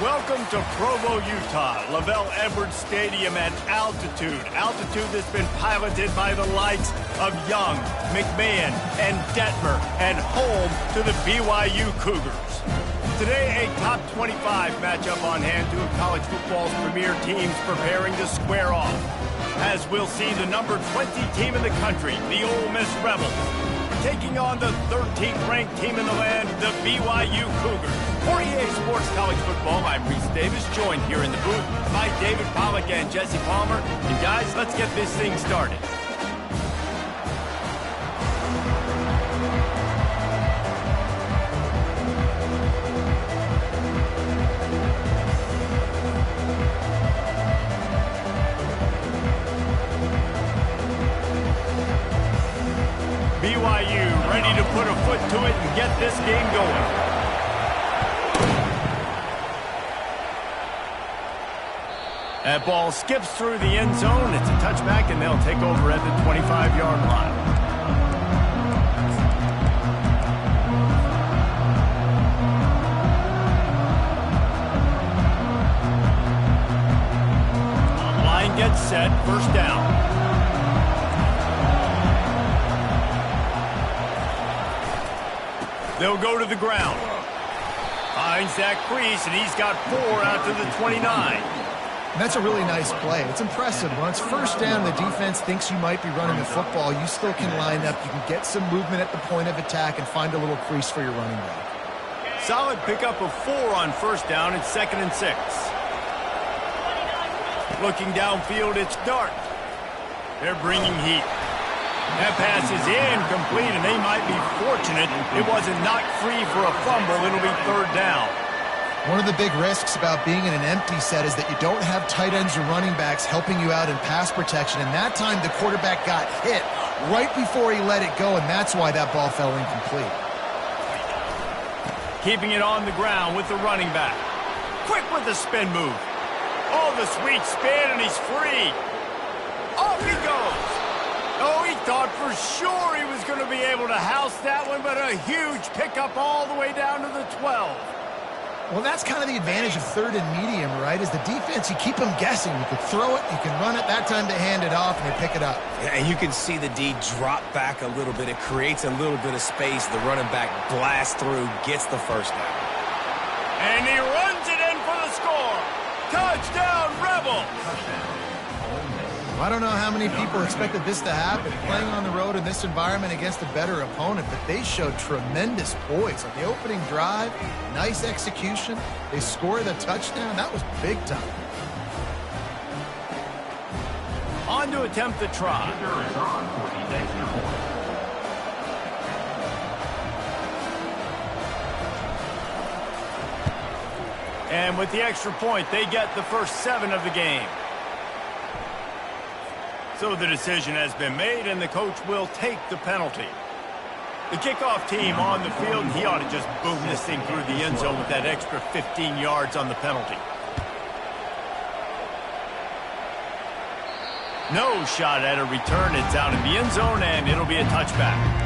Welcome to Provo, Utah, Lavelle Edwards Stadium at altitude. Altitude that's been piloted by the likes of Young, McMahon, and Detmer, and home to the BYU Cougars. Today, a top 25 matchup on hand, two of college football's premier teams preparing to square off. As we'll see the number 20 team in the country, the Ole Miss Rebels, taking on the 13th ranked team in the land, the BYU Cougars. For EA Sports College Football, I'm Reese Davis, joined here in the booth by David Pollack and Jesse Palmer. And guys, let's get this thing started. BYU ready to put a foot to it and get this game going. That ball skips through the end zone. It's a touchback, and they'll take over at the 25-yard line. Line gets set, first down. They'll go to the ground. Finds that crease, and he's got 4 out to the 29. That's a really nice play. It's impressive. When it's first down, the defense thinks you might be running the football. You still can line up. You can get some movement at the point of attack and find a little crease for your running back. Solid pickup of 4 on first down. It's 2nd and 6. Looking downfield, it's Dart. They're bringing heat. That pass is incomplete, and they might be fortunate it wasn't knocked free for a fumble. It'll be 3rd down. One of the big risks about being in an empty set is that you don't have tight ends or running backs helping you out in pass protection. And that time, the quarterback got hit right before he let it go, and that's why that ball fell incomplete. Keeping it on the ground with the running back. Quick with the spin move. Oh, the sweet spin, and he's free. Off he goes. Oh, he thought for sure he was going to be able to house that one, but a huge pickup all the way down to the 12. Well, that's kind of the advantage of 3rd and medium, right? Is the defense, you keep them guessing. You can throw it, you can run it. That time to hand it off, and they pick it up. Yeah, and you can see the D drop back a little bit. It creates a little bit of space. The running back blasts through, gets the first down. And he runs it in for the score. Touchdown, Rebels! I don't know how many people expected this to happen, playing on the road in this environment against a better opponent, but they showed tremendous poise on the opening drive. Nice execution. They scored a touchdown. That was big time. On to attempt the try. And with the extra point, they get the first 7 of the game. So the decision has been made, and the coach will take the penalty. The kickoff team on the field, and he ought to just boom this thing through the end zone with that extra 15 yards on the penalty. No shot at a return. It's out in the end zone, and it'll be a touchback.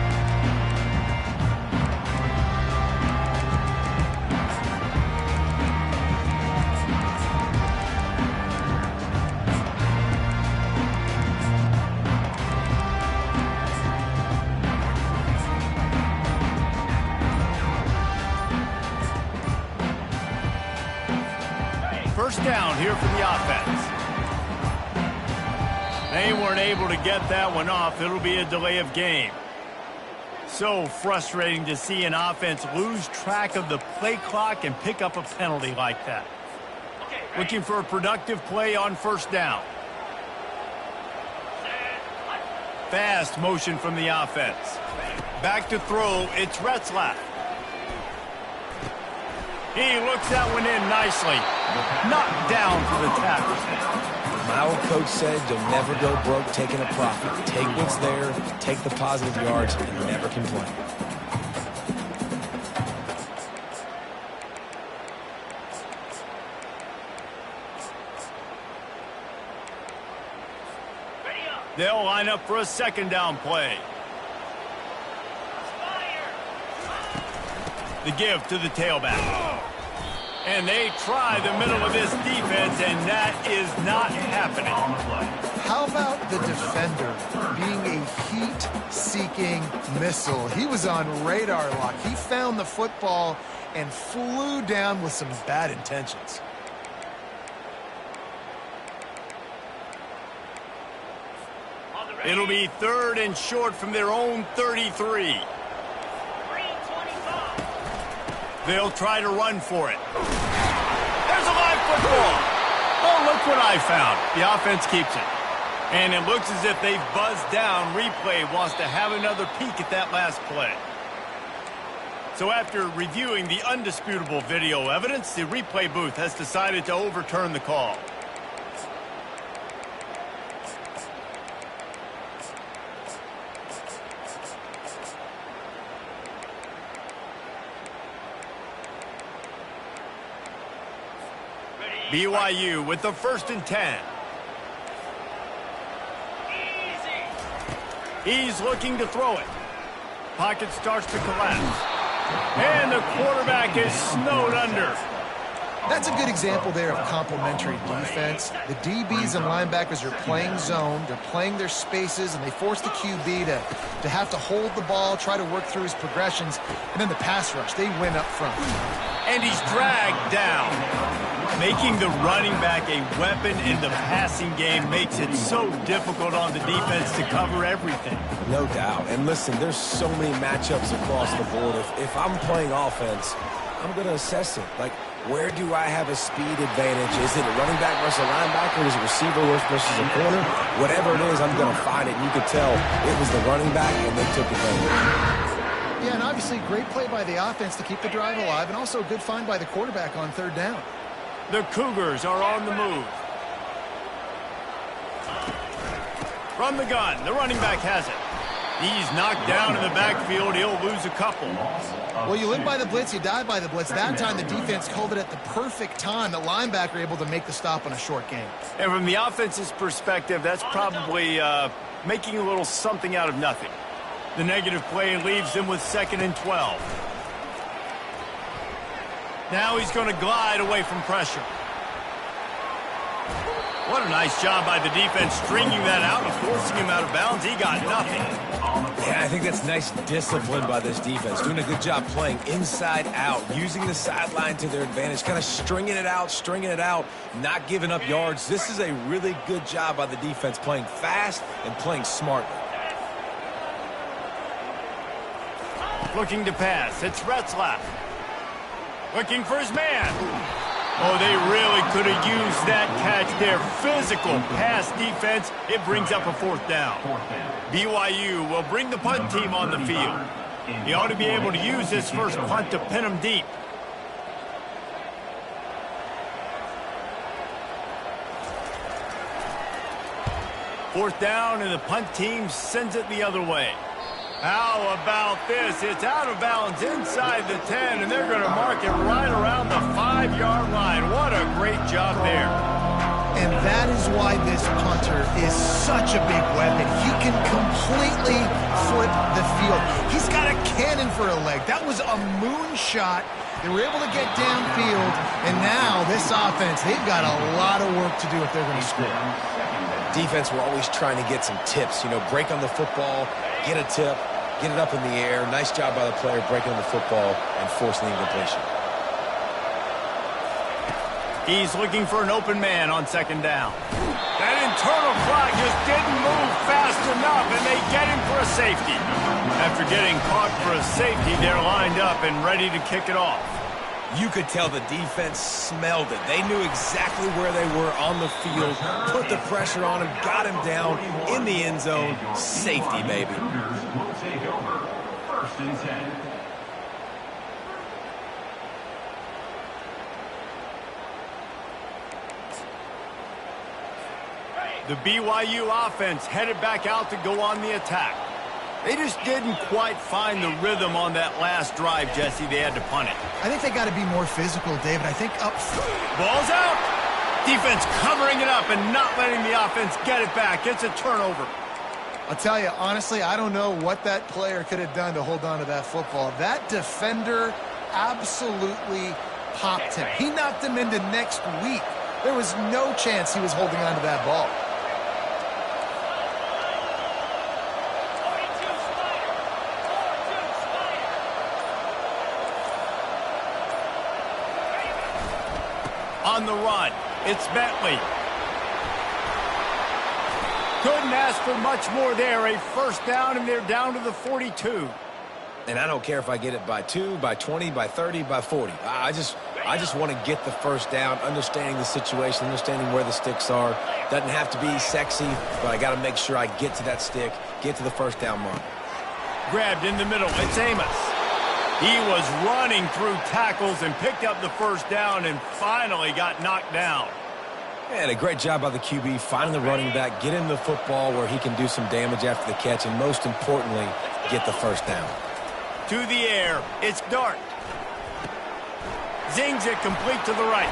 First down here for the offense. They weren't able to get that one off. It'll be a delay of game. So frustrating to see an offense lose track of the play clock and pick up a penalty like that. Looking for a productive play on first down. Fast motion from the offense. Back to throw, it's Retzlaff. He looks that one in nicely. Knocked down for the tackle. My old coach said you'll never go broke taking a profit. Take what's there, take the positive yards, and never complain. They'll line up for a second down play. The give to the tailback. And they try the middle of this defense, and that is not happening. How about the defender being a heat-seeking missile? He was on radar lock. He found the football and flew down with some bad intentions. It'll be 3rd and short from their own 33. They'll try to run for it. There's a live football. Oh, look what I found. The offense keeps it. And it looks as if they've buzzed down. Replay wants to have another peek at that last play. So after reviewing the undisputable video evidence, the replay booth has decided to overturn the call. BYU with the 1st and 10. He's looking to throw it. Pocket starts to collapse. And the quarterback is snowed under. That's a good example there of complementary defense. The DBs and linebackers are playing zone. They're playing their spaces, and they force the QB to have to hold the ball, try to work through his progressions, and then the pass rush. They win up front. And he's dragged down. Making the running back a weapon in the passing game makes it so difficult on the defense to cover everything. No doubt. And listen, there's so many matchups across the board. If I'm playing offense, I'm going to assess it. Like, where do I have a speed advantage? Is it a running back versus a linebacker? Is it receiver versus a corner? Whatever it is, I'm going to find it. And you could tell it was the running back, and they took advantage. Yeah, and obviously great play by the offense to keep the drive alive, and also a good find by the quarterback on 3rd down. The Cougars are on the move. From the gun, the running back has it. He's knocked down in the backfield. He'll lose a couple. Well, you live by the blitz, you die by the blitz. That time the defense called it at the perfect time. The linebacker able to make the stop on a short game. And from the offense's perspective, that's probably making a little something out of nothing. The negative play leaves them with 2nd and 12. Now he's going to glide away from pressure. What a nice job by the defense stringing that out and forcing him out of bounds. He got nothing. Yeah, I think that's nice discipline by this defense. Doing a good job playing inside out, using the sideline to their advantage, kind of stringing it out, not giving up yards. This is a really good job by the defense, playing fast and playing smartly. Looking to pass. It's Retzlaff. Looking for his man. Oh, they really could have used that catch there. Physical pass defense. It brings up a 4th down. BYU will bring the punt team on the field. He ought to be able to use his first punt to pin him deep. Fourth down, and the punt team sends it the other way. How about this? It's out of bounds inside the 10, and they're going to mark it right around the 5-yard line. What a great job there. And that is why this punter is such a big weapon. He can completely flip the field. He's got a cannon for a leg. That was a moonshot. They were able to get downfield, and now this offense, they've got a lot of work to do if they're going to score. Defense, we're always trying to get some tips. You know, break on the football, get a tip, get it up in the air. Nice job by the player breaking on the football and forcing the incompletion. He's looking for an open man on 2nd down. That internal clock just didn't move fast enough, and they get him for a safety. After getting caught for a safety, they're lined up and ready to kick it off. You could tell the defense smelled it. They knew exactly where they were on the field, put the pressure on him, got him down in the end zone. Safety, baby. Will take over 1st and 10. The BYU offense headed back out to go on the attack. They just didn't quite find the rhythm on that last drive, Jesse. They had to punt it. I think they got to be more physical, David. I think up front. Ball's out. Defense covering it up and not letting the offense get it back. It's a turnover. I'll tell you, honestly, I don't know what that player could have done to hold on to that football. That defender absolutely popped him. He knocked him into next week. There was no chance he was holding on to that ball. On the run, it's Bentley. Couldn't ask for much more there. A first down, and they're down to the 42. And I don't care if I get it by 2, by 20, by 30, by 40. I just want to get the first down, understanding the situation, understanding where the sticks are. Doesn't have to be sexy, but I got to make sure I get to that stick, get to the first down mark. Grabbed in the middle. It's Amos. He was running through tackles and picked up the first down and finally got knocked down. And a great job by the QB, finding the running back, get him the football where he can do some damage after the catch, and most importantly, get the first down. To the air, it's Dart. Zings it complete to the right.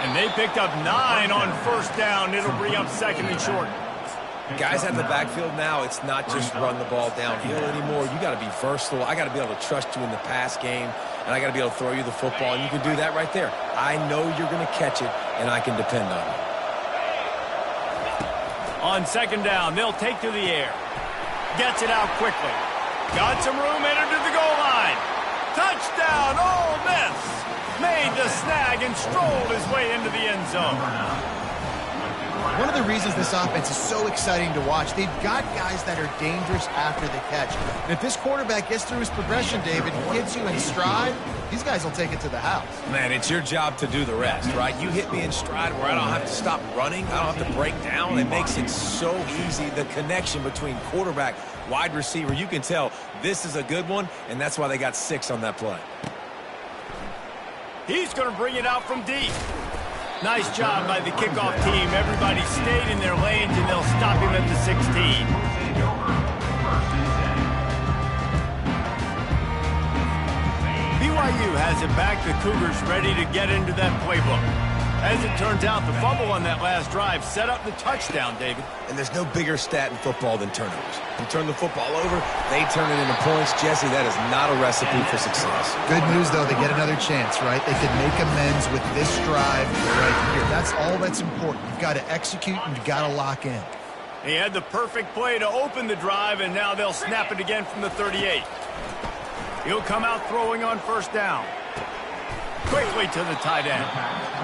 And they picked up 9 on first down. It'll bring up second and short. Guys at the backfield now, it's not just run the ball downhill anymore. You got to be versatile. I got to be able to trust you in the pass game, and I got to be able to throw you the football, and you can do that right there. I know you're going to catch it, and I can depend on it. On second down, they'll take to the air. Gets it out quickly. Got some room, entered to the goal line. Touchdown, Ole Miss. Made the snag and strolled his way into the end zone. One of the reasons this offense is so exciting to watch, they've got guys that are dangerous after the catch. And if this quarterback gets through his progression, David, he hits you in stride, these guys will take it to the house. Man, it's your job to do the rest, right? You hit me in stride where I don't have to stop running. I don't have to break down. It makes it so easy, the connection between quarterback, wide receiver. You can tell this is a good one, and that's why they got 6 on that play. He's going to bring it out from deep. Nice job by the kickoff team. Everybody stayed in their lanes, and they'll stop him at the 16. BYU has it back. The Cougars ready to get into that playbook. As it turns out, the fumble on that last drive set up the touchdown, David. And there's no bigger stat in football than turnovers. You turn the football over, they turn it into points. Jesse, that is not a recipe for success. Good news, though, they get another chance, right? They can make amends with this drive right here. That's all that's important. You've got to execute, and you've got to lock in. He had the perfect play to open the drive, and now they'll snap it again from the 38. He'll come out throwing on first down. Quickly to the tight end.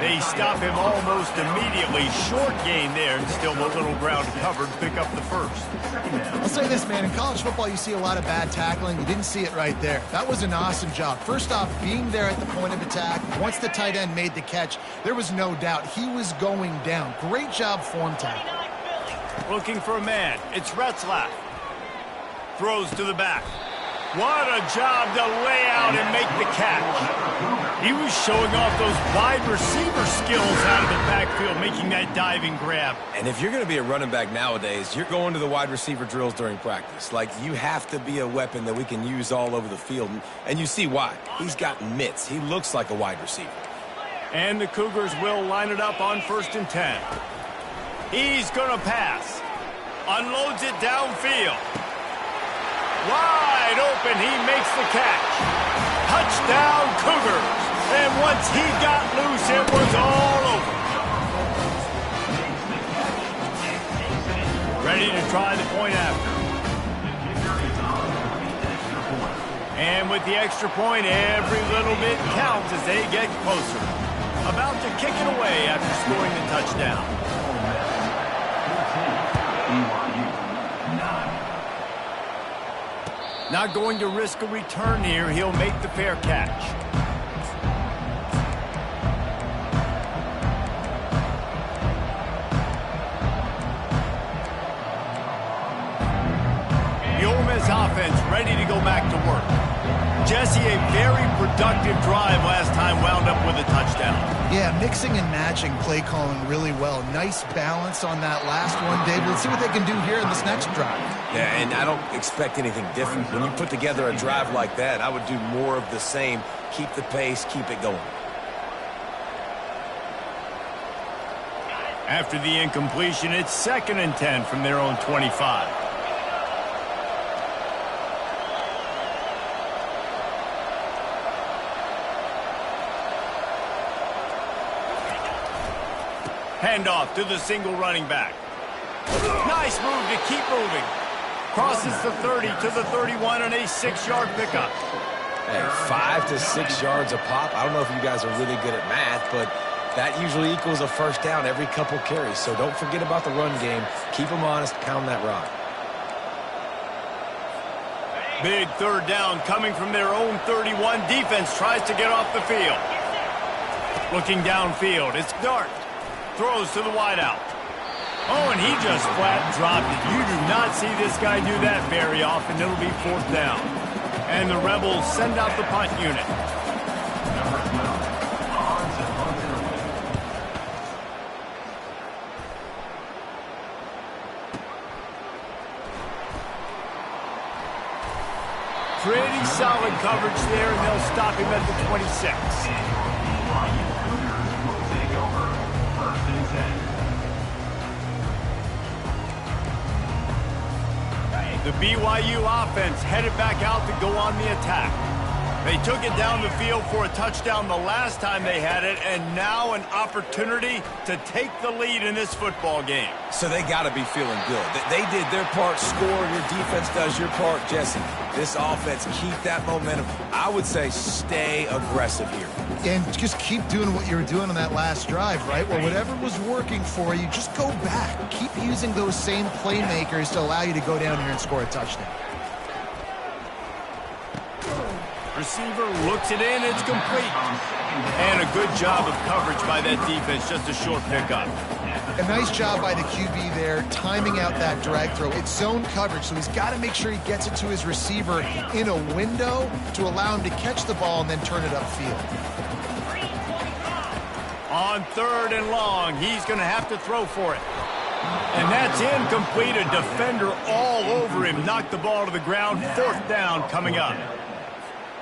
They stop him almost immediately. Short gain there, and still a little ground covered. Pick up the first. I'll say this, man. In college football, you see a lot of bad tackling. You didn't see it right there. That was an awesome job. First off, being there at the point of attack. Once the tight end made the catch, there was no doubt he was going down. Great job form tackle. Looking for a man. It's Retzlaff. Throws to the back. What a job to lay out and make the catch. He was showing off those wide receiver skills out of the backfield, making that diving grab. And if you're going to be a running back nowadays, you're going to the wide receiver drills during practice. Like, you have to be a weapon that we can use all over the field. And you see why. He's got mitts. He looks like a wide receiver. And the Cougars will line it up on 1st and 10. He's going to pass. Unloads it downfield. Wide open, he makes the catch. Touchdown, Cougars. And once he got loose, it was all over. Ready to try the point after. And with the extra point, every little bit counts as they get closer. About to kick it away after scoring the touchdown. Not going to risk a return here. He'll make the fair catch. The Ole Miss offense ready to go back to work. Jesse, a very productive drive last time, wound up with a touchdown. Yeah, mixing and matching play calling really well. Nice balance on that last one, David. Let's see what they can do here in this next drive. Yeah, and I don't expect anything different. When you put together a drive like that, I would do more of the same. Keep the pace, keep it going. After the incompletion, it's 2nd and 10 from their own 25. Handoff to the single running back. Nice move to keep moving. Crosses the 30 to the 31 on a 6-yard pickup. Hey, 5 to 6 yards a pop. I don't know if you guys are really good at math, but that usually equals a first down every couple carries. So don't forget about the run game. Keep them honest. Pound that rock. Big third down coming from their own 31. Defense tries to get off the field. Looking downfield, it's Dart. Throws to the wideout. Oh, and he just flat dropped it. You do not see this guy do that very often. It'll be 4th down. And the Rebels send out the punt unit. Pretty solid coverage there, and they'll stop him at the 26. The BYU offense headed back out to go on the attack. They took it down the field for a touchdown the last time they had it, and now an opportunity to take the lead in this football game. So they got to be feeling good. They did their part, score, your defense does your part, Jesse. This offense, keep that momentum. I would say stay aggressive here. And just keep doing what you were doing on that last drive, right? Well, whatever was working for you, just go back. Keep using those same playmakers to allow you to go down here and score a touchdown. Receiver looks it in, it's complete. And a good job of coverage by that defense, just a short pickup. A nice job by the QB there, timing out that drag throw. It's zone coverage, so he's got to make sure he gets it to his receiver in a window to allow him to catch the ball and then turn it upfield. On 3rd and long, he's going to have to throw for it. And that's incomplete. A defender all over him. Knocked the ball to the ground. 4th down coming up.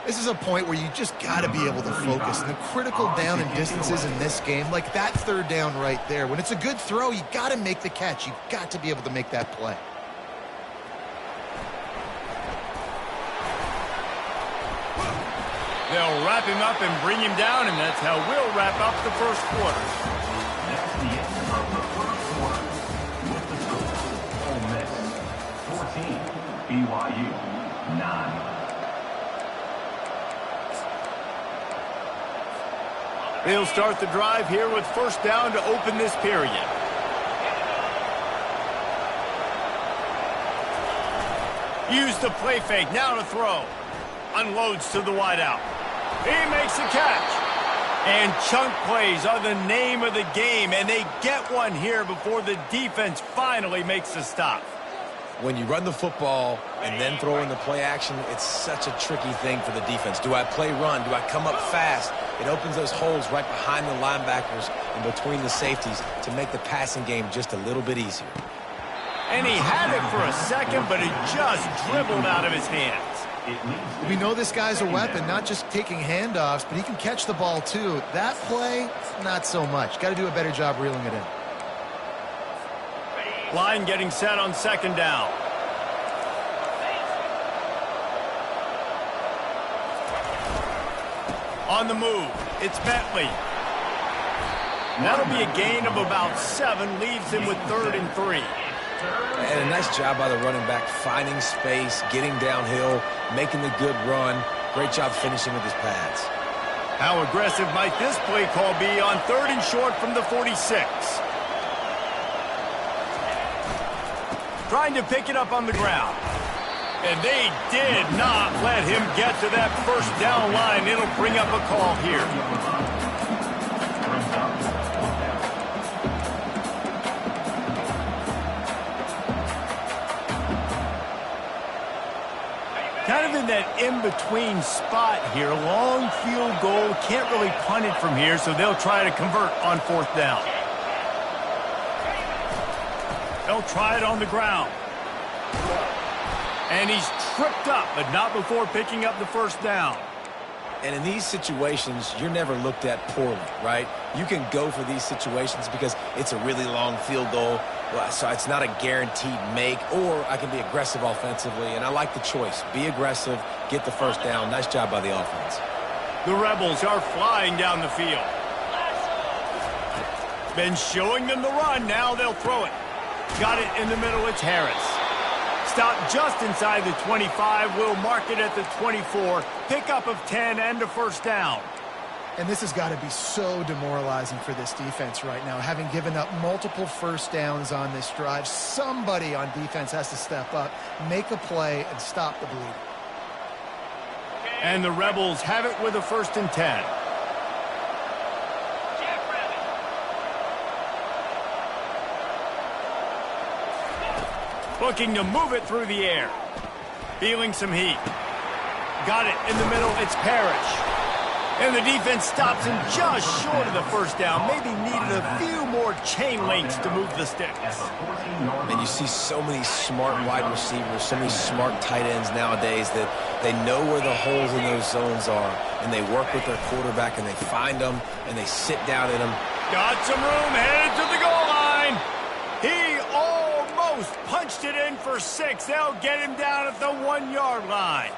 This is a point where you just got to be able to focus. And the critical down and distances in this game, like that 3rd down right there, when it's a good throw, you got to make the catch. You got to be able to make that play. They'll wrap him up and bring him down, and that's how we'll wrap up the first quarter. That's the end of the first quarter. With the score, Ole Miss 14, BYU 9. They'll start the drive here with 1st down to open this period. Use the play fake, now to throw. Unloads to the wideout. He makes the catch. And chunk plays are the name of the game, and they get one here before the defense finally makes the stop. When you run the football and then throw in the play action, it's such a tricky thing for the defense. Do I play run? Do I come up fast? It opens those holes right behind the linebackers and between the safeties to make the passing game just a little bit easier. And he had it for a second, but it just dribbled out of his hands. We know this guy's a weapon, not just taking handoffs, but he can catch the ball too. That play, not so much. Got to do a better job reeling it in. Line getting set on 2nd down. On the move, it's Bentley. That'll be a gain of about 7, leaves him with 3rd and 3. And a nice job by the running back, finding space, getting downhill, making the good run. Great job finishing with his pads. How aggressive might this play call be on 3rd and short from the 46? Trying to pick it up on the ground. And they did not let him get to that 1st down line. It'll bring up a call here. Kind of in that in-between spot here. Long field goal. Can't really punt it from here, so they'll try to convert on 4th down. They'll try it on the ground. And he's tripped up, but not before picking up the 1st down. And in these situations, you're never looked at poorly, right? You can go for these situations because it's a really long field goal, so it's not a guaranteed make, or I can be aggressive offensively, and I like the choice. Be aggressive, get the 1st down. Nice job by the offense. The Rebels are flying down the field. Been showing them the run. Now they'll throw it. Got it in the middle. It's Harris. Stop just inside the 25. We'll mark it at the 24. Pickup of 10 and a first down. And this has got to be so demoralizing for this defense right now. Having given up multiple first downs on this drive, somebody on defense has to step up, make a play, and stop the bleeding. And the Rebels have it with a 1st and 10. Looking to move it through the air. Feeling some heat. Got it in the middle. It's Parrish. And the defense stops him just short of the first down. Maybe needed a few more chain links to move the sticks. And you see so many smart wide receivers, so many smart tight ends nowadays that they know where the holes in those zones are, and they work with their quarterback, and they find them, and they sit down in them. Got some room, headed to the goal line. He almost punched it in for 6. They'll get him down at the 1-yard line.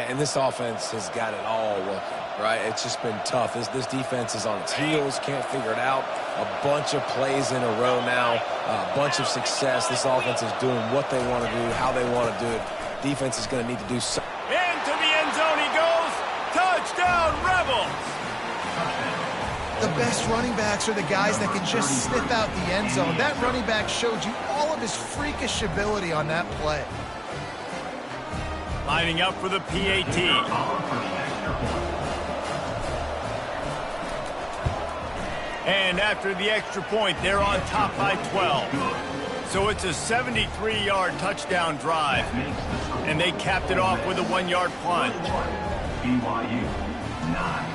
And this offense has got it all working, right? It's just been tough. This defense is on its heels, can't figure it out. A bunch of plays in a row now, a bunch of success. This offense is doing what they want to do, how they want to do it. Defense is going to need to do something. Into the end zone he goes. Touchdown, Rebels. The best running backs are the guys that can just sniff out the end zone. That running back showed you all of his freakish ability on that play. Lining up for the PAT. And after the extra point, they're on top by 12. So it's a 73-yard touchdown drive. And they capped it off with a 1-yard plunge. BYU 9.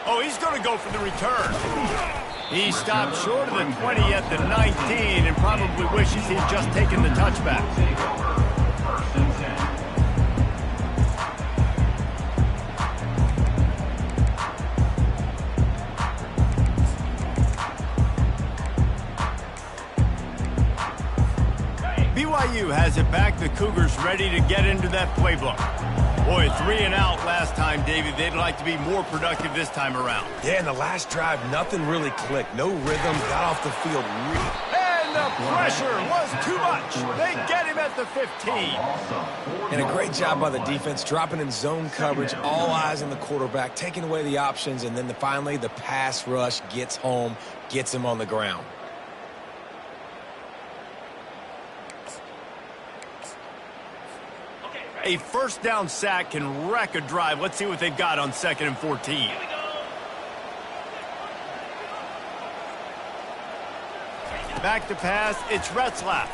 Oh, he's going to go for the return. He stopped short of the 20 at the 19 and probably wishes he'd just taken the touchback. BYU has it back. The Cougars ready to get into that playbook. Boy, 3 and out last time, David. They'd like to be more productive this time around. Yeah, in the last drive, nothing really clicked. No rhythm, got off the field. And the pressure was too much. They get him at the 15. And a great job by the defense, dropping in zone coverage, all eyes on the quarterback, taking away the options, and then finally the pass rush gets home, gets him on the ground. A first down sack can wreck a drive. Let's see what they've got on 2nd and 14. Back to pass, it's Retzlaff.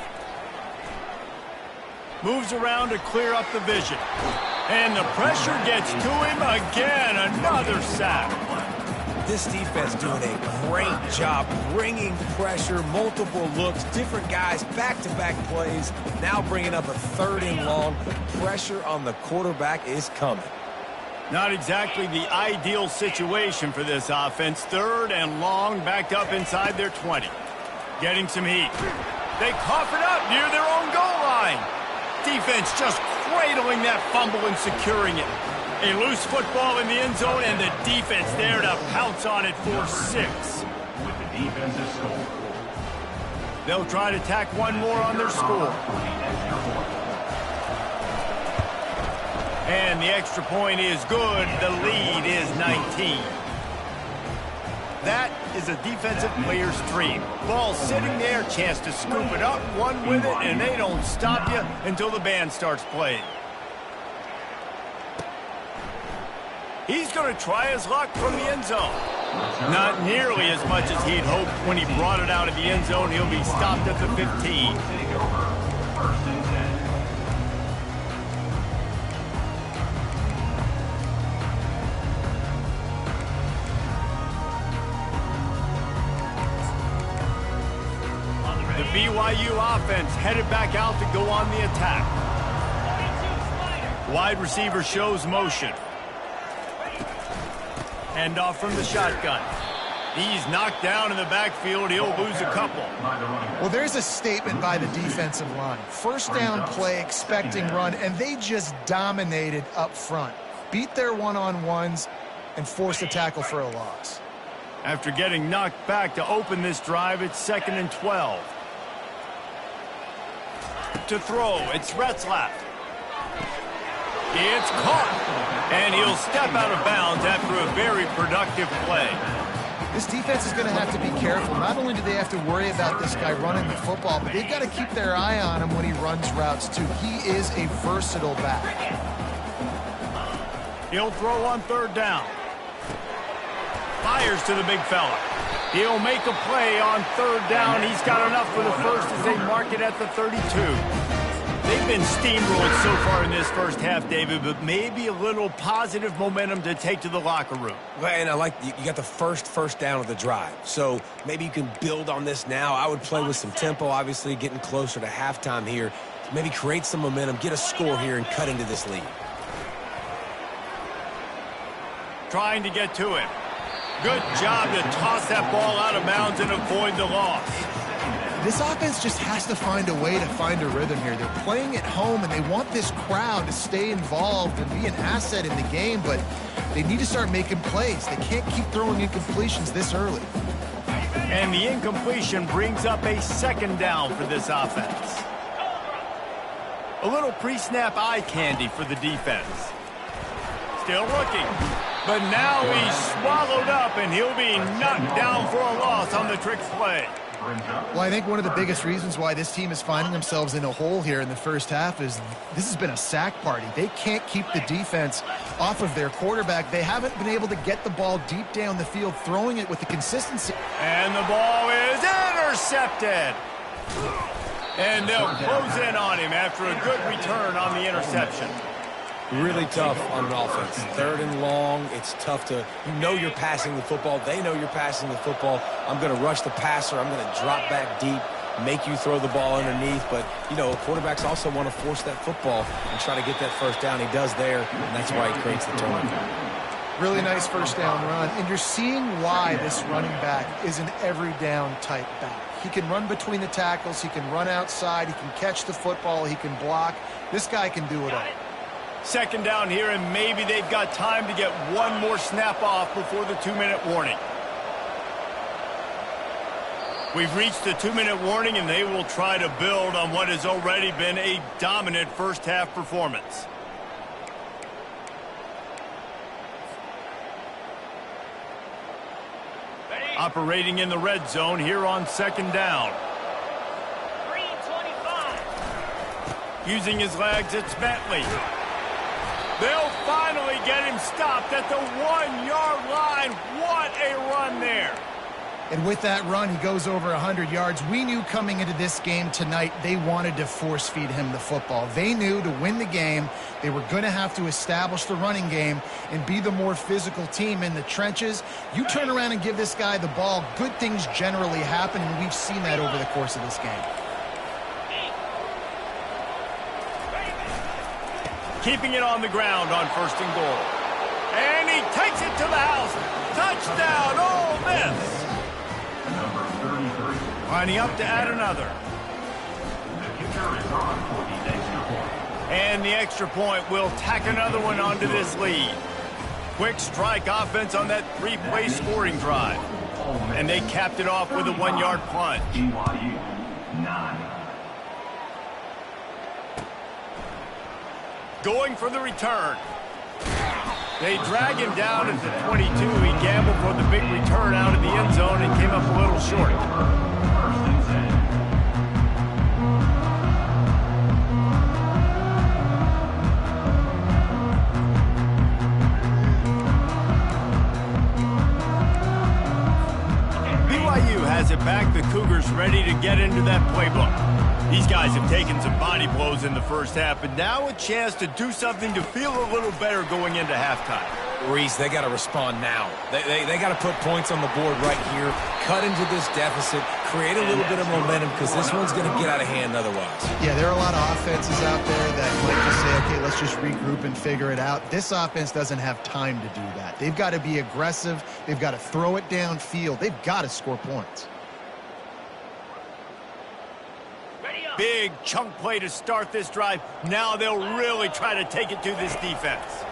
Moves around to clear up the vision. And the pressure gets to him again. Another sack. This defense doing a great job bringing pressure, multiple looks, different guys, back-to-back plays, now bringing up a 3rd and long. Pressure on the quarterback is coming. Not exactly the ideal situation for this offense. 3rd and long, backed up inside their 20. Getting some heat. They cough it up near their own goal line. Defense just cradling that fumble and securing it. A loose football in the end zone, and the defense there to pounce on it for 6. With the defensive score. They'll try to tack one more on their score. And the extra point is good. The lead is 19. That is a defensive player's dream. Ball sitting there, chance to scoop it up, one with it, and they don't stop you until the band starts playing. He's going to try his luck from the end zone. Not nearly as much as he'd hoped when he brought it out of the end zone. He'll be stopped at the 15. The BYU offense headed back out to go on the attack. Wide receiver shows motion. Hand off from the shotgun. He's knocked down in the backfield. He'll lose a couple. Well, there's a statement by the defensive line. First down play, expecting run, and they just dominated up front. Beat their one-on-ones and forced a tackle for a loss. After getting knocked back to open this drive, it's 2nd and 12. To throw, it's Retzlaff. It's caught, and he'll step out of bounds after a very productive play. This defense is going to have to be careful. Not only do they have to worry about this guy running the football, but they've got to keep their eye on him when he runs routes, too. He is a versatile back. He'll throw on 3rd down. Fires to the big fella. He'll make a play on 3rd down. He's got enough for the first as they mark it at the 32. They've been steamrolled so far in this first half, David, but maybe a little positive momentum to take to the locker room. Well, and I like you got the first down of the drive, so maybe you can build on this now. I would play with some tempo, obviously getting closer to halftime here. Maybe create some momentum, get a score here, and cut into this lead. Trying to get to him. Good job to toss that ball out of bounds and avoid the loss. This offense just has to find a way to find a rhythm here. They're playing at home, and they want this crowd to stay involved and be an asset in the game, but they need to start making plays. They can't keep throwing incompletions this early. And the incompletion brings up a 2nd down for this offense. A little pre-snap eye candy for the defense. Still looking. But now he's swallowed up, and he'll be knocked down for a loss on the trick play. Well, I think one of the biggest reasons why this team is finding themselves in a hole here in the first half is this has been a sack party. They can't keep the defense off of their quarterback. They haven't been able to get the ball deep down the field, throwing it with the consistency. And the ball is intercepted. And they'll close in on him after a good return on the interception. Really tough on an offense. 3rd and long, it's tough to, you're passing the football. They know you're passing the football. I'm going to rush the passer. I'm going to drop back deep, make you throw the ball underneath. But, quarterbacks also want to force that football and try to get that first down. He does there, and that's why he creates the turnover. Really nice first down run. And you're seeing why this running back is an every down type back. He can run between the tackles. He can run outside. He can catch the football. He can block. This guy can do it all. 2nd down here, and maybe they've got time to get one more snap off before the 2-minute warning. We've reached the 2-minute warning, and they will try to build on what has already been a dominant first half performance. Operating in the red zone here on 2nd down. Using his legs, it's Bentley. They'll finally get him stopped at the 1-yard line. What a run there. And with that run, he goes over 100 yards. We knew coming into this game tonight they wanted to force feed him the football. They knew to win the game, they were going to have to establish the running game and be the more physical team in the trenches. You turn around and give this guy the ball, good things generally happen, and we've seen that over the course of this game. Keeping it on the ground on 1st and goal. And he takes it to the house. Touchdown, Ole Miss. Lining up to add another. And the extra point will tack another one onto this lead. Quick strike offense on that 3-play scoring drive. And they capped it off with a 1-yard punt. BYU 9. Going for the return. They drag him down at the 22. He gambled for the big return out of the end zone and came up a little short. BYU has it back. The Cougars ready to get into that playbook. These guys have taken some body blows in the first half, but now a chance to do something to feel a little better going into halftime. Reese, they got to respond now. They got to put points on the board right here, cut into this deficit, create a little bit of momentum because this one's going to get out of hand otherwise. Yeah, there are a lot of offenses out there that might just say, okay, let's just regroup and figure it out. This offense doesn't have time to do that. They've got to be aggressive. They've got to throw it downfield. They've got to score points. Big chunk play to start this drive. Now they'll really try to take it to this defense.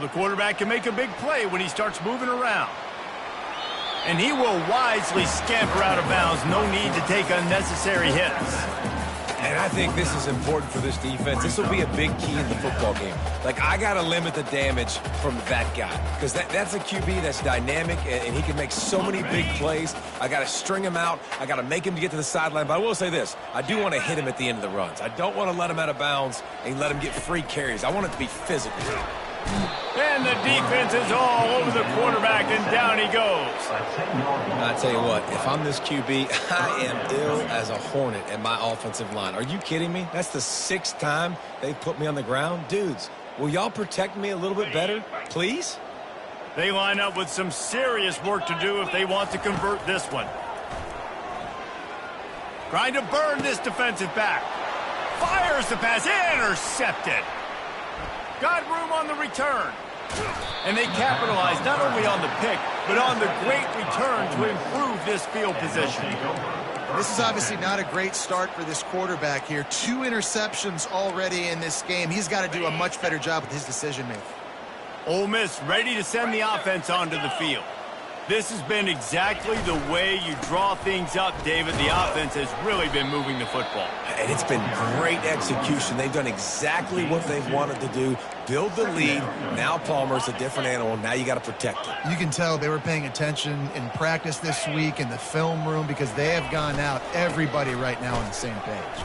The quarterback can make a big play when he starts moving around. And he will wisely scamper out of bounds. No need to take unnecessary hits. And I think this is important for this defense. This will be a big key in the football game. Like, I got to limit the damage from that guy. Because that's a QB that's dynamic, and he can make so many big plays. I got to string him out. I got to make him to get to the sideline. But I will say this. I do want to hit him at the end of the runs. I don't want to let him out of bounds and let him get free carries. I want it to be physical. And the defense is all over the quarterback, and down he goes. I tell you what, if I'm this QB, I am ill as a hornet at my offensive line. Are you kidding me? That's the 6th time they've put me on the ground. Dudes, will y'all protect me a little bit better, please? They line up with some serious work to do if they want to convert this one. Trying to burn this defensive back. Fires the pass, intercepted. Got room on the return. And they capitalize not only on the pick, but on the great return to improve this field position. This is obviously not a great start for this quarterback here. 2 interceptions already in this game. He's got to do a much better job with his decision-making. Ole Miss ready to send the offense onto the field. This has been exactly the way you draw things up, David. The offense has really been moving the football. And it's been great execution. They've done exactly what they've wanted to do. Build the lead. Now Palmer's a different animal. Now you got to protect it. You can tell they were paying attention in practice this week in the film room because they have gone out, everybody right now on the same page.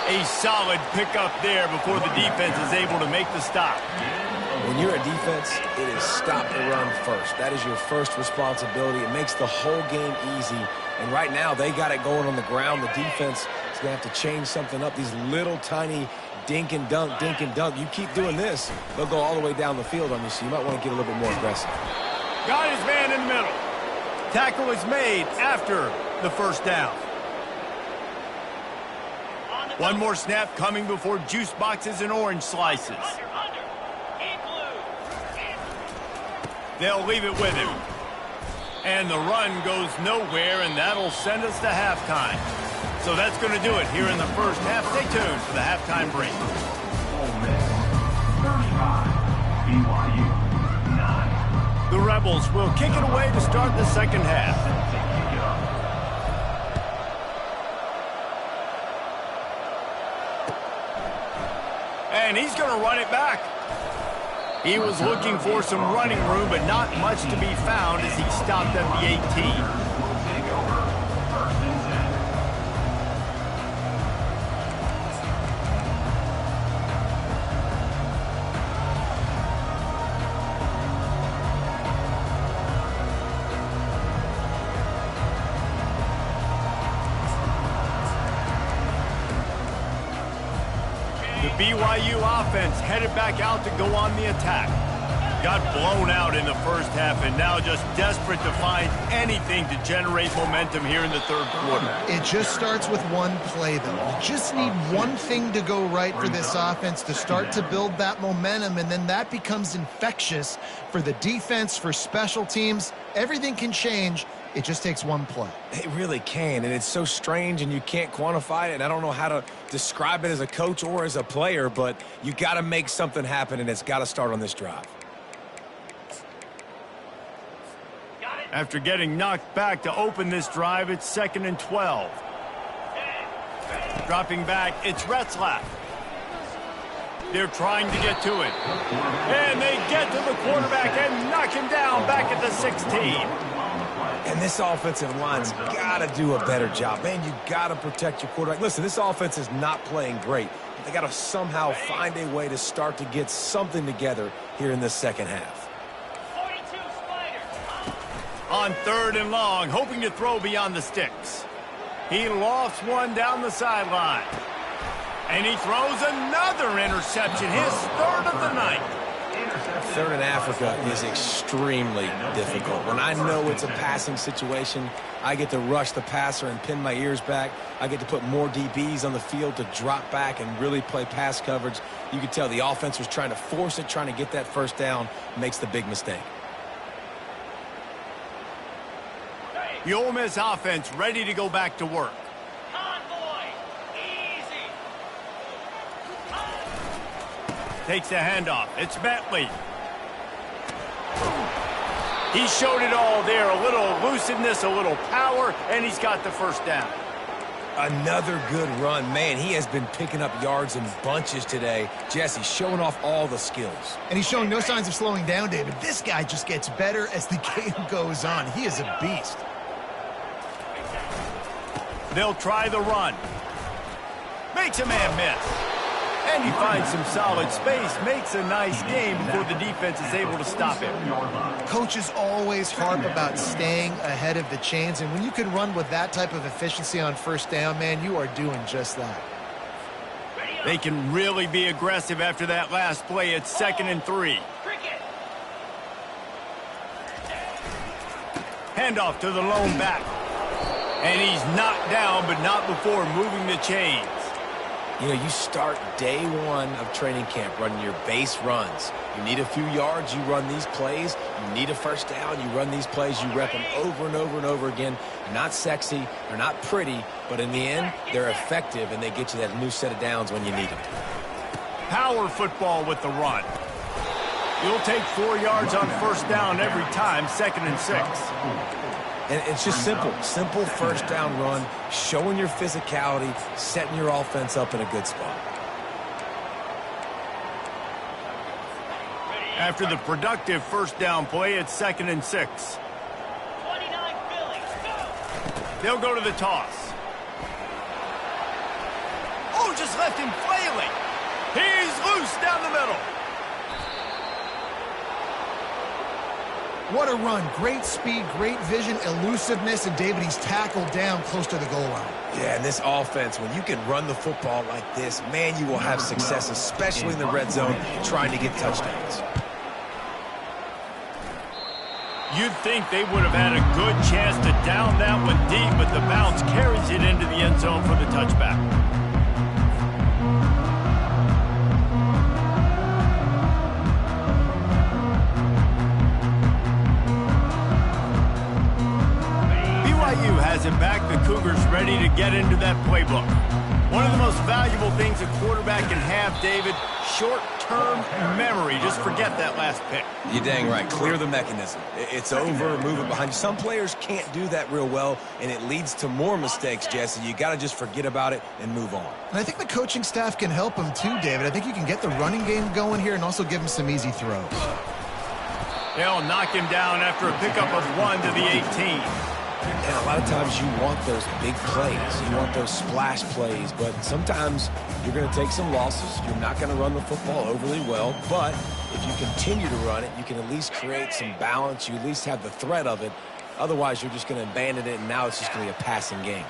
A solid pickup there before the defense is able to make the stop. When you're a defense, it is stop the run first. That is your first responsibility. It makes the whole game easy. And right now, they got it going on the ground. The defense is going to have to change something up. These little tiny dink and dunk, dink and dunk. You keep doing this, they'll go all the way down the field on you, so you might want to get a little bit more aggressive. Got his man in the middle. Tackle is made after the first down. One more snap coming before juice boxes and orange slices. They'll leave it with him. And the run goes nowhere, and that'll send us to halftime. So that's going to do it here in the first half. Stay tuned for the halftime break. Ole Miss 35, BYU 9. The Rebels will kick it away to start the second half. And he's going to run it back. He was looking for some running room, but not much to be found as he stopped at the 18. BYU offense headed back out to go on the attack. Got blown out in the first half and now just desperate to find anything to generate momentum here in the third quarter. It just starts with one play, though. You just need one thing to go right for this offense to start to build that momentum, and then that becomes infectious for the defense, for special teams. Everything can change. It just takes one play. It really can, and it's so strange, and you can't quantify it, and I don't know how to describe it as a coach or as a player, but you got to make something happen, and it's got to start on this drive. After getting knocked back to open this drive, it's 2nd and 12. Dropping back, it's Retzlaff. They're trying to get to it. And they get to the quarterback and knock him down back at the 16. And this offensive line's got to do a better job. Man, you got to protect your quarterback. Listen, this offense is not playing great. They got to somehow find a way to start to get something together here in the second half. On 3rd and long, hoping to throw beyond the sticks. He lofts one down the sideline. And he throws another interception, his 3rd of the night. Third in Africa is extremely difficult. When I know it's a passing situation, I get to rush the passer and pin my ears back. I get to put more DBs on the field to drop back and really play pass coverage. You could tell the offense was trying to force it, trying to get that first down, makes the big mistake. The Ole Miss offense ready to go back to work. Takes the handoff. It's Bentley. He showed it all there. A little elusiveness, a little power, and he's got the first down. Another good run. Man, he has been picking up yards in bunches today. Jesse showing off all the skills. And he's showing no signs of slowing down, David. This guy just gets better as the game goes on. He is a beast. They'll try the run. Makes a man miss. And he finds some solid space, makes a nice game before the defense is able to stop him. Coaches always harp about staying ahead of the chains, and when you can run with that type of efficiency on first down, man, you are doing just that. They can really be aggressive after that last play. It's 2nd and 3. Handoff to the lone back. And he's knocked down, but not before moving the chains. You know, you start day one of training camp running your base runs. You need a few yards, you run these plays. You need a first down, you run these plays. You rep them over and over and over again. They're not sexy, they're not pretty, but in the end, they're effective, and they get you that new set of downs when you need them. Power football with the run. You'll take 4 yards on first down every time, 2nd and 6. And it's just simple first down run, showing your physicality, setting your offense up in a good spot. After the productive first down play, it's 2nd and 6. 29 Philly, go! They'll go to the toss. Oh, just left him flailing. He's loose down the middle. What a run. Great speed, great vision, elusiveness, and David, he's tackled down close to the goal line. Yeah, and this offense, when you can run the football like this, man, you will have success, especially in the red zone, trying to get touchdowns. You'd think they would have had a good chance to down that one deep, but the bounce carries it into the end zone for the touchback. BYU has it back. The Cougars ready to get into that playbook. One of the most valuable things a quarterback can have, David, short-term memory. Just forget that last pick. You're dang right. Clear the mechanism. It's over, move it behind you. Some players can't do that real well, and it leads to more mistakes, Jesse. You got to just forget about it and move on. And I think the coaching staff can help him too, David. I think you can get the running game going here and also give him some easy throws. They'll knock him down after a pickup of 1 to the 18. And a lot of times you want those big plays. You want those splash plays. But sometimes you're going to take some losses. You're not going to run the football overly well. But if you continue to run it, you can at least create some balance. You at least have the threat of it. Otherwise, you're just going to abandon it, and now it's just going to be a passing game.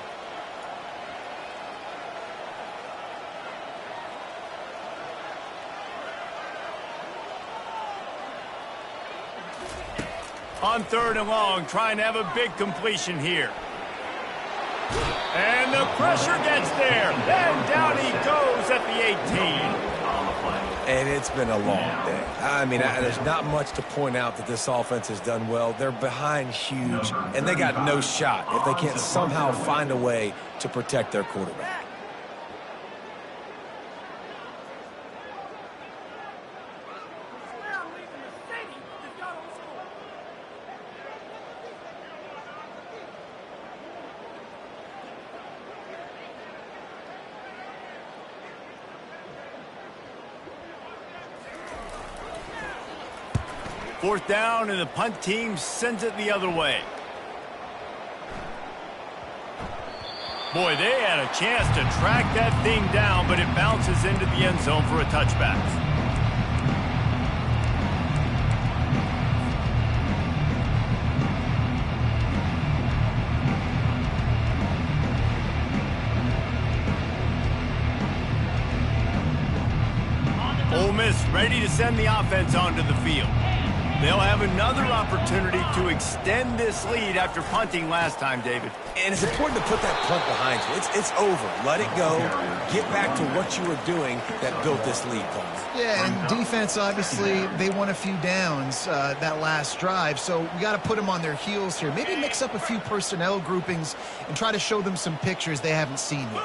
On 3rd and long, trying to have a big completion here. And the pressure gets there. And down he goes at the 18. And it's been a long day. I mean, there's not much to point out that this offense has done well. They're behind huge, and they got no shot if they can't somehow find a way to protect their quarterback. Fourth down, and the punt team sends it the other way. Boy, they had a chance to track that thing down, but it bounces into the end zone for a touchback. Ole Miss ready to send the offense onto the field. They'll have another opportunity to extend this lead after punting last time, David. And it's important to put that punt behind you. It's over. Let it go. Get back to what you were doing that built this lead, Paul. Yeah, and defense, obviously, they won a few downs that last drive, so we got to put them on their heels here. Maybe mix up a few personnel groupings and try to show them some pictures they haven't seen yet.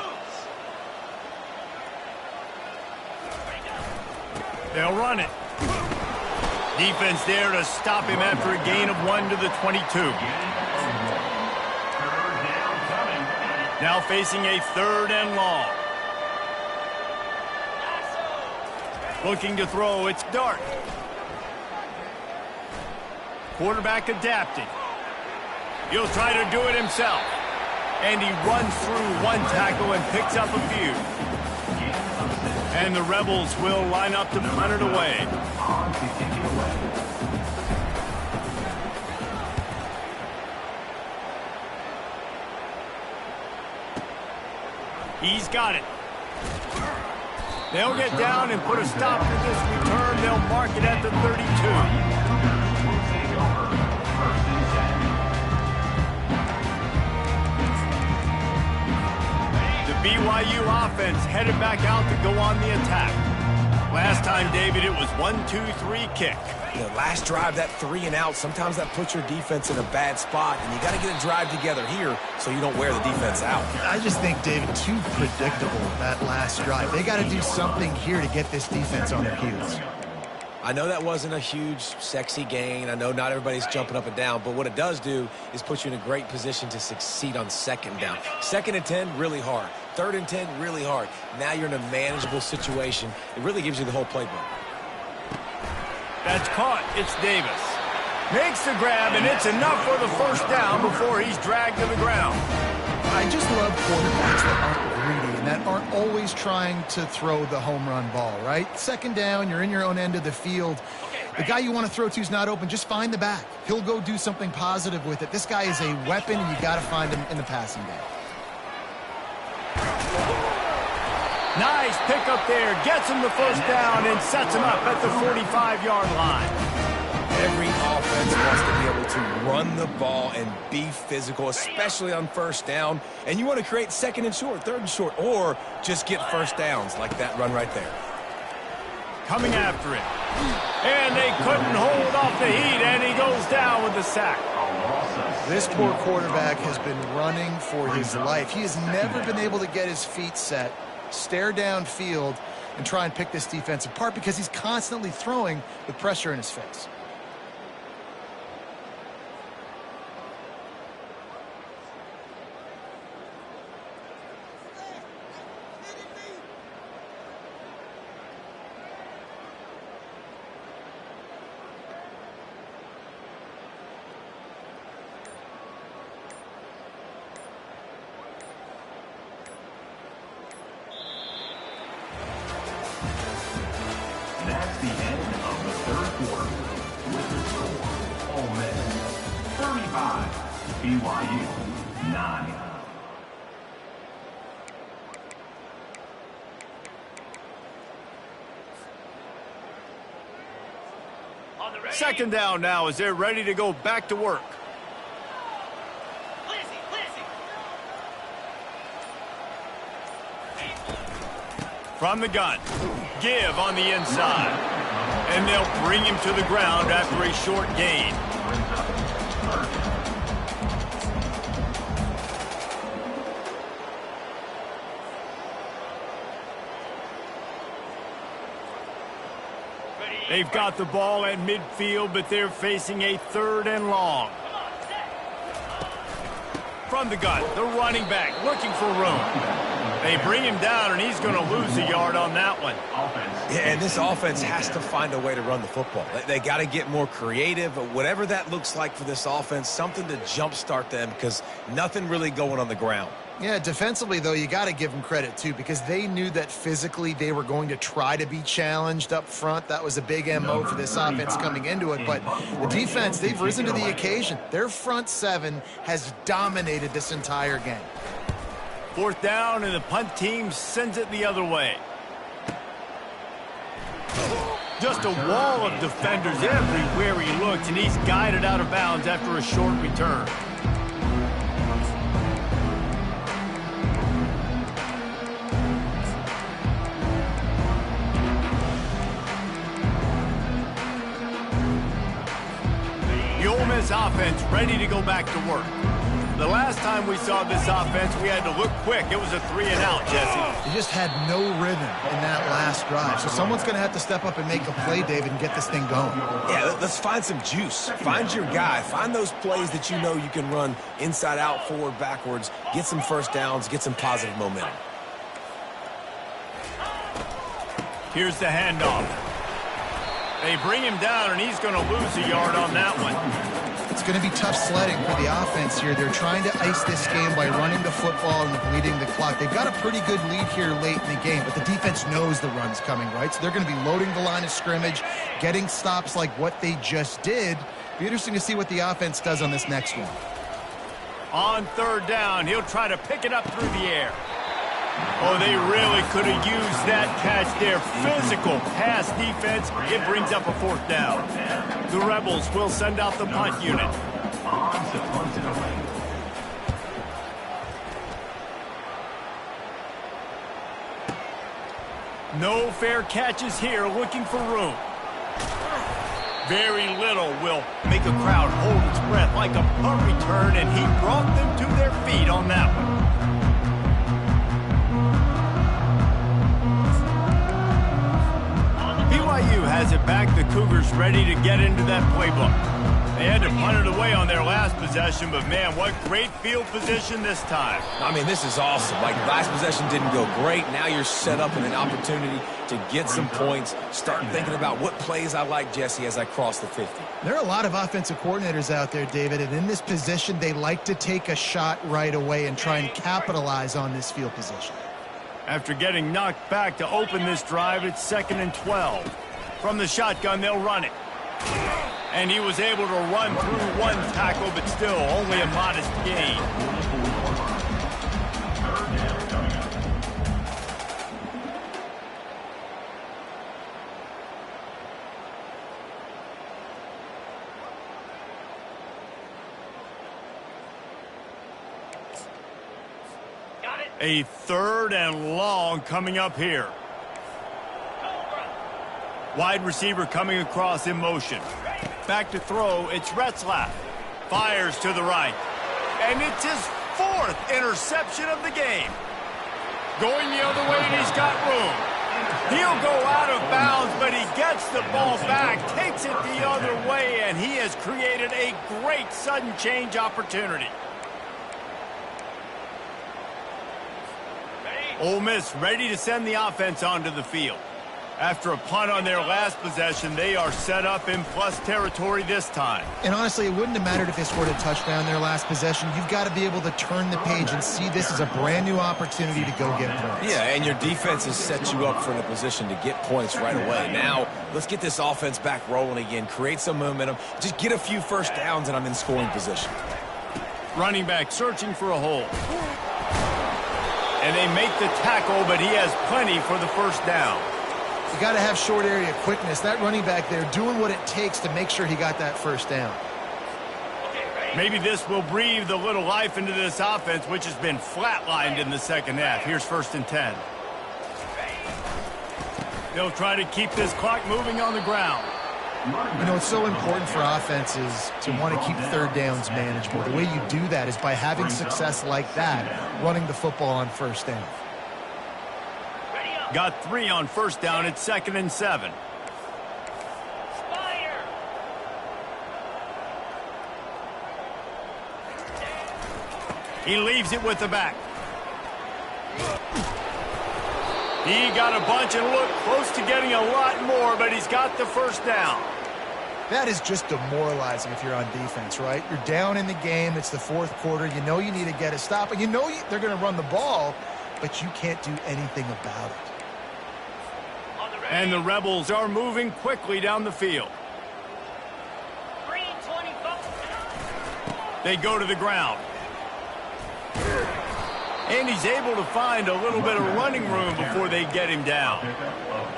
They'll run it. Defense there to stop him after a gain of 1 to the 22. Now facing a 3rd and long. Looking to throw, it's Dart. Quarterback adapting. He'll try to do it himself. And he runs through one tackle and picks up a few. And the Rebels will line up to punt it away. He's got it. They'll get down and put a stop to this return. They'll mark it at the 32. BYU offense headed back out to go on the attack. Last time, David, it was 1-2-3 kick. The last drive, that 3 and out, sometimes that puts your defense in a bad spot, and you got to get a drive together here so you don't wear the defense out. I just think, David, too predictable, that last drive. They got to do something here to get this defense on their heels. I know that wasn't a huge, sexy gain. I know not everybody's jumping up and down, but what it does do is put you in a great position to succeed on 2nd down. 2nd and 10, really hard. 3rd and 10, really hard. Now you're in a manageable situation. It really gives you the whole playbook. That's caught. It's Davis. Makes the grab, and it's enough for the 1st down before he's dragged to the ground. I just love quarterbacks that aren't greedy and that aren't always trying to throw the home run ball, right? 2nd down, you're in your own end of the field. The guy you want to throw to is not open. Just find the back. He'll go do something positive with it. This guy is a weapon, and you got to find him in the passing game. Nice pickup there. Gets him the 1st down and sets him up at the 45-yard line. Every offense wants to be able to run the ball and be physical, especially on 1st down. And you want to create 2nd and short, 3rd and short, or just get 1st downs like that run right there. Coming after it. And they couldn't hold off the heat, and he goes down with the sack. This poor quarterback has been running for his life. He has never been able to get his feet set, stare downfield, and try and pick this defense apart because he's constantly throwing with pressure in his face. That's the end of the 3rd quarter. With the score, Ole Miss 35, BYU 9. Second down now as they're ready to go back to work. From the gun, give on the inside. And they'll bring him to the ground after a short gain. They've got the ball at midfield, but they're facing a 3rd and long. From the gun, the running back looking for room. They bring him down, and he's going to lose a yard on that one. Yeah, and this offense has to find a way to run the football. They got to get more creative, whatever that looks like for this offense, something to jumpstart them because nothing really going on the ground. Yeah, defensively, though, you got to give them credit, too, because they knew that physically they were going to try to be challenged up front. That was a big MO for this offense coming into it. But the defense, they've risen to the occasion. Their front 7 has dominated this entire game. 4th down, and the punt team sends it the other way. Just a wall of defenders everywhere he looked, and he's guided out of bounds after a short return. The Ole Miss offense ready to go back to work. The last time we saw this offense, we had to look quick. It was a 3-and-out, Jesse. They just had no rhythm in that last drive. So someone's going to have to step up and make a play, David, and get this thing going. Yeah, let's find some juice. Find your guy. Find those plays that you know you can run inside out, forward, backwards. Get some first downs. Get some positive momentum. Here's the handoff. They bring him down, and he's going to lose a yard on that one. It's going to be tough sledding for the offense here. They're trying to ice this game by running the football and bleeding the clock. They've got a pretty good lead here late in the game, but the defense knows the run's coming, right? So they're going to be loading the line of scrimmage, getting stops like what they just did. Be interesting to see what the offense does on this next one. On third down, he'll try to pick it up through the air. Oh, they really could have used that catch there. Physical pass defense. It brings up a fourth down. The Rebels will send out the punt unit. No fair catches here, looking for room. Very little will make a crowd hold its breath like a punt return, and he brought them to their feet on that one. BYU has it back. The Cougars ready to get into that playbook. They had to punt it away on their last possession, but man, what great field position this time. I mean, this is awesome. Like, last possession didn't go great. Now you're set up in an opportunity to get some points. Start thinking about what plays I like, Jesse, as I cross the 50. There are a lot of offensive coordinators out there, David, and in this position, they like to take a shot right away and try and capitalize on this field position. After getting knocked back to open this drive, it's 2nd and 12. From the shotgun, they'll run it. And he was able to run through one tackle, but still only a modest gain. A 3rd and long coming up here. Wide receiver coming across in motion. Back to throw, it's Retzlaff. Fires to the right. And it's his 4th interception of the game. Going the other way, and he's got room. He'll go out of bounds, but he gets the ball back, takes it the other way, and he has created a great sudden change opportunity. Ole Miss ready to send the offense onto the field. After a punt on their last possession, they are set up in plus territory this time. And honestly, it wouldn't have mattered if they scored a touchdown their last possession. You've got to be able to turn the page and see this as a brand new opportunity to go get points. Yeah, and your defense has set you up for a position to get points right away. Now, let's get this offense back rolling again, create some momentum, just get a few first downs, and I'm in scoring position. Running back searching for a hole. And they make the tackle, but he has plenty for the first down. You got to have short area quickness. That running back there doing what it takes to make sure he got that first down. Maybe this will breathe a little life into this offense, which has been flatlined in the second half. Here's 1st and 10. They'll try to keep this clock moving on the ground. You know, it's so important for offenses to want to keep third downs manageable. The way you do that is by having success like that, running the football on first down. Got 3 on first down. It's 2nd and 7. He leaves it with the back. He got a bunch and looked close to getting a lot more, but he's got the first down. That is just demoralizing if you're on defense, right? You're down in the game. It's the 4th quarter. You know you need to get a stop, and you know they're going to run the ball, but you can't do anything about it. And the Rebels are moving quickly down the field. They go to the ground. And he's able to find a little bit of running room before they get him down.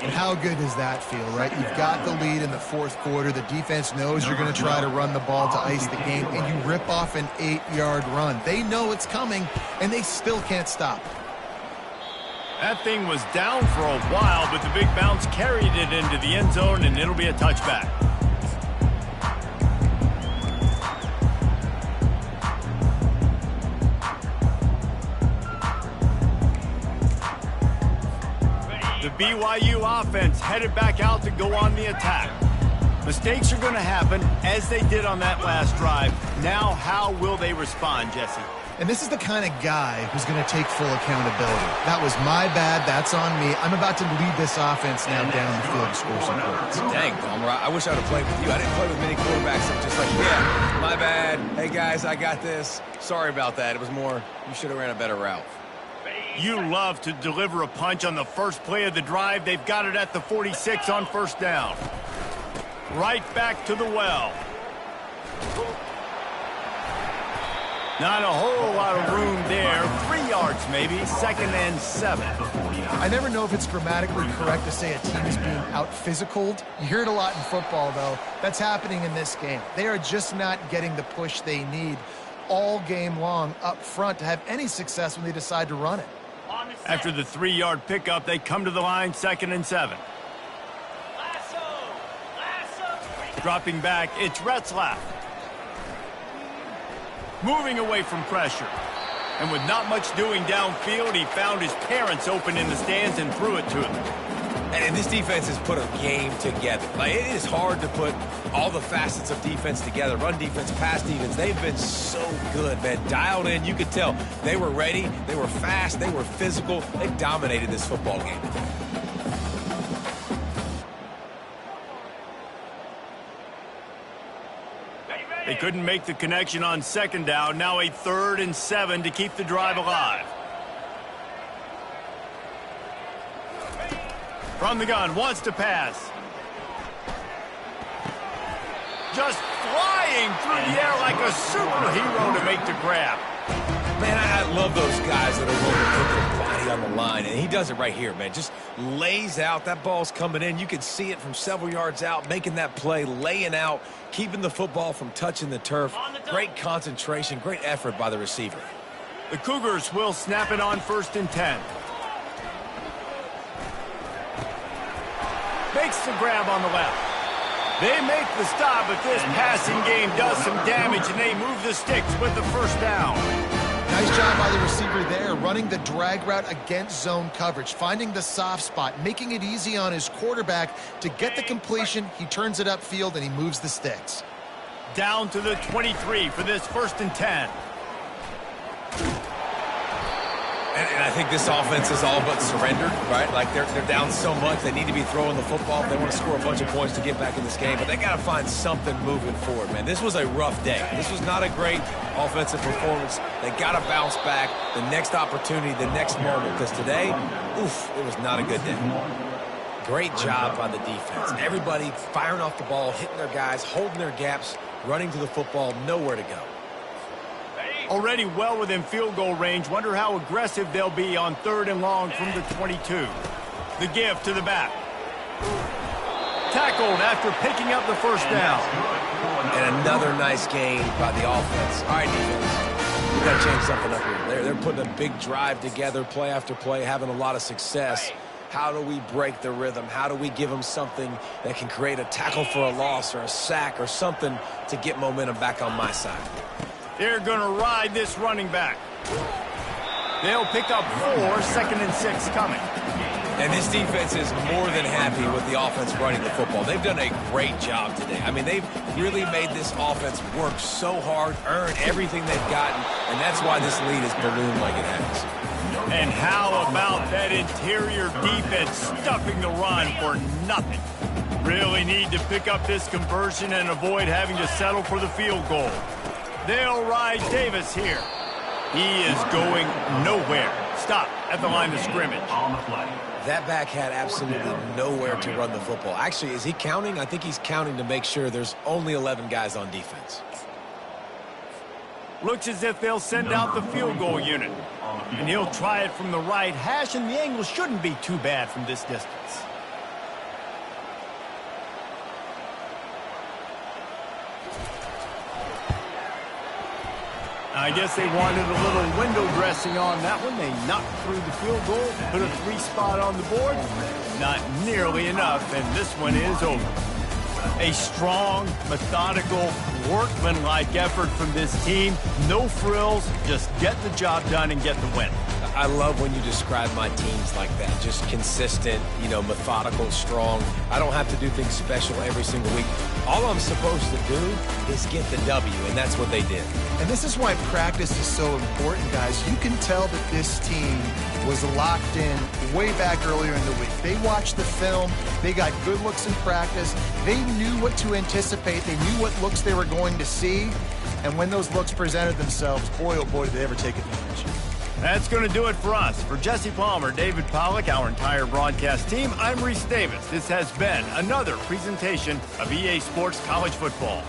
And how good does that feel, right? You've got the lead in the fourth quarter. The defense knows you're going to try to run the ball to ice the game, and you rip off an 8-yard run. They know it's coming, and they still can't stop it. That thing was down for a while, but the big bounce carried it into the end zone, and it'll be a touchback. The BYU offense headed back out to go on the attack. Mistakes are going to happen, as they did on that last drive. Now, how will they respond, Jesse? And this is the kind of guy who's going to take full accountability. That was my bad. That's on me. I'm about to lead this offense now down the field to score some points. Dang, Palmer, I wish I would have played with you. I didn't play with many quarterbacks that were just like, yeah, my bad. Hey, guys, I got this. Sorry about that. It was more, you should have ran a better route. You love to deliver a punch on the first play of the drive. They've got it at the 46 on first down. Right back to the well. Not a whole lot of room there. 3 yards maybe. 2nd and 7. I never know if it's grammatically correct to say a team is being out-physicaled. You hear it a lot in football, though. That's happening in this game. They are just not getting the push they need all game long up front to have any success when they decide to run it. After the 3-yard pickup, they come to the line, 2nd and 7. Dropping back, it's Retzlaff. Moving away from pressure. And with not much doing downfield, he found his parents open in the stands and threw it to him. And this defense has put a game together. Like, it is hard to put all the facets of defense together. Run defense, pass defense. They've been so good, man. Dialed in. You could tell they were ready. They were fast. They were physical. They dominated this football game. They couldn't make the connection on 2nd down. Now a 3rd and 7 to keep the drive alive. From the gun, wants to pass. Just flying through the air like a superhero to make the grab. Man, I love those guys that are willing to put their body on the line. And he does it right here, man. Just lays out. That ball's coming in. You can see it from several yards out, making that play, laying out, keeping the football from touching the turf. Great concentration, great effort by the receiver. The Cougars will snap it on 1st and 10. Makes the grab on the left. They make the stop, but this passing game does some damage, and they move the sticks with the 1st down. Nice job by the receiver there, running the drag route against zone coverage, finding the soft spot, making it easy on his quarterback to get the completion. He turns it upfield, and he moves the sticks. Down to the 23 for this 1st and 10. And I think this offense is all but surrendered, right? Like, they're down so much, they need to be throwing the football. They want to score a bunch of points to get back in this game, but they got to find something moving forward, man. This was a rough day. This was not a great offensive performance. They got to bounce back the next opportunity, the next moment, because today, oof, it was not a good day. Great job by the defense. Everybody firing off the ball, hitting their guys, holding their gaps, running to the football, nowhere to go. Already well within field goal range. Wonder how aggressive they'll be on 3rd and long from the 22. The give to the back. Tackled after picking up the 1st down. And another nice gain by the offense. All right, defense. We've got to change something up here. They're putting a big drive together, play after play, having a lot of success. How do we break the rhythm? How do we give them something that can create a tackle for a loss or a sack or something to get momentum back on my side? They're going to ride this running back. They'll pick up 4, 2nd and 6 coming. And this defense is more than happy with the offense running the football. They've done a great job today. I mean, they've really made this offense work so hard, earn everything they've gotten, and that's why this lead is ballooned like it has. And how about that interior defense stuffing the run for nothing? Really need to pick up this conversion and avoid having to settle for the field goal. They'll ride Davis here. He is going nowhere. Stop at the line of scrimmage. On the play. That back had absolutely nowhere to run the football. Actually, is he counting? I think he's counting to make sure there's only 11 guys on defense. Looks as if they'll send out the field goal unit. on the field. And he'll try it from the right hash, and the angle shouldn't be too bad from this distance. I guess they wanted a little window dressing on that one. They knocked through the field goal, put a 3 spot on the board. Not nearly enough, and this one is over. A strong, methodical, workmanlike effort from this team. No frills, just get the job done and get the win. I love when you describe my teams like that. Just consistent, methodical, strong. I don't have to do things special every single week. All I'm supposed to do is get the W, and that's what they did. And this is why practice is so important, guys. You can tell that this team was locked in way back earlier in the week. They watched the film. They got good looks in practice. They knew what to anticipate. They knew what looks they were going to see. And when those looks presented themselves, boy, oh boy, did they ever take advantage. That's going to do it for us. For Jesse Palmer, David Pollack, our entire broadcast team, I'm Reese Davis. This has been another presentation of EA Sports College Football.